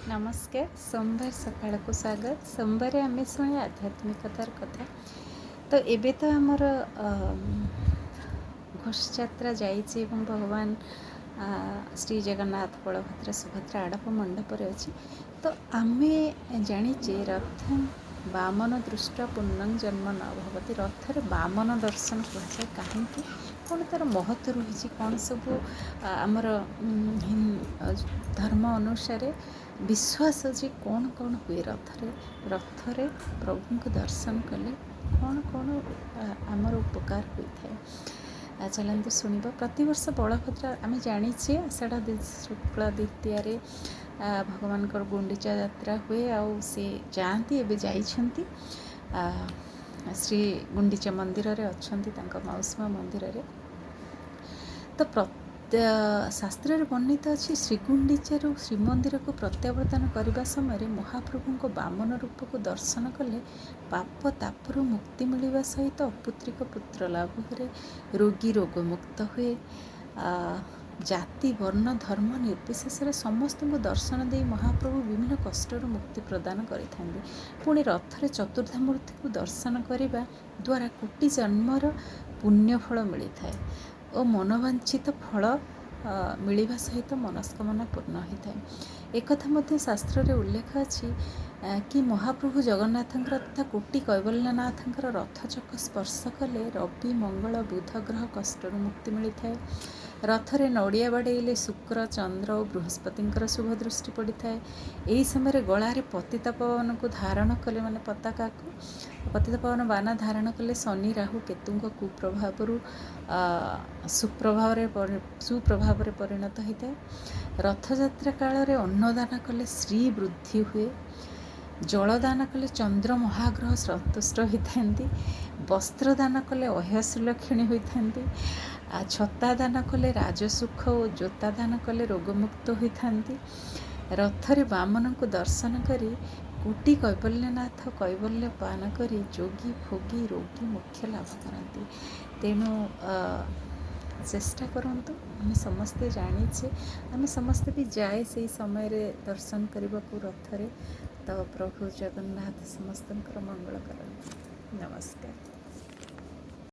नमस्कार सोमवार सकाळ को स्वागत। सोमवार आम शुणे आध्यात्मिकतार कथा। तो एबे तो आमर घोष यात्रा जाइए भगवान श्री जगन्नाथ बलभद्र सुभद्रा आड़प मंडप अच्छी। तो आमे जाचे रथ बामन दृष्ट पुण्यं जन्म न भवति। रथर बामन दर्शन कहुए कहीं कौन तार महत्व रही कौन सब आमर धर्म अनुसार विश्वास अच्छे कौन कौन हुए रथरे प्रभु को दर्शन कले कौन कौन आमर उपकार होता है। चलते शुणा प्रतिवर्ष बलभद्र आम जाचे आषाढ़ शुक्ल द्वितीय भगवान गुंडीचा यात्रा हुए आउ सी जाती एवं जाइछन्ति श्री गुंडीचा मंदिर रे अच्छन्ति तांका मौसमा मंदिर रे। तो शास्त्र वर्णित अच्छी श्रीगुंडीचारू श्रीमंदिर को प्रत्यावर्तन करने समय महाप्रभु को बामन रूप को दर्शन कले पाप तापर मुक्ति मिलवा सहित अपुत्रिक पुत्र लाभ करे, रोगी रोग मुक्त हुए, जाति वर्ण धर्म निर्विशेष समस्त को दर्शन दे महाप्रभु विभिन्न कष्टर मुक्ति प्रदान करें। पुणी रथरे चतुर्धामूर्ति को दर्शन करने द्वारा कोटि जन्मर पुण्यफल मिलता है और मनोवांछित फल मिलवा सहित मनस्कामना पूर्ण होता है। एक कथा शास्त्र रे उल्लेख अच्छी कि महाप्रभु जगन्नाथ तथा कोटि कैवल्यनाथ रथचक स्पर्श कले रवि मंगल बुध ग्रह कष्टर मुक्ति मिलता है। रथरे नड़िया बाड़े शुक्र चंद्र और बृहस्पति शुभ दृष्टि पड़ी था। यही समय गलारे पतिता पवन को धारण कले माने पताका को पतिता पवन बाना धारण कले शनि राहु केतु कुप्रभाव सुप्रभाव परिणत होता है। रथयात्रा काल रे अन्नदान कले श्री वृद्धि हुए, जलदान कले चंद्र महाग्रह संतुष्ट होता, वस्त्रदान कले अहसुलक्षणी होता, छता दान कले राजसुख और जोता दान कले रोगमुक्त होता। रथरे बामन को दर्शन करी कोटि कैवल्यनाथ कैवल्य पान करी जोगी भोगी रोगी मोक्ष लाभ करती। तेणु चेष्टा करंतु आम समस्ते जाचे आम समस्ते भी जाए से समय रे दर्शन करने को रथरे। तो प्रभु जगन्नाथ समस्त मंगल करंतु। नमस्कार।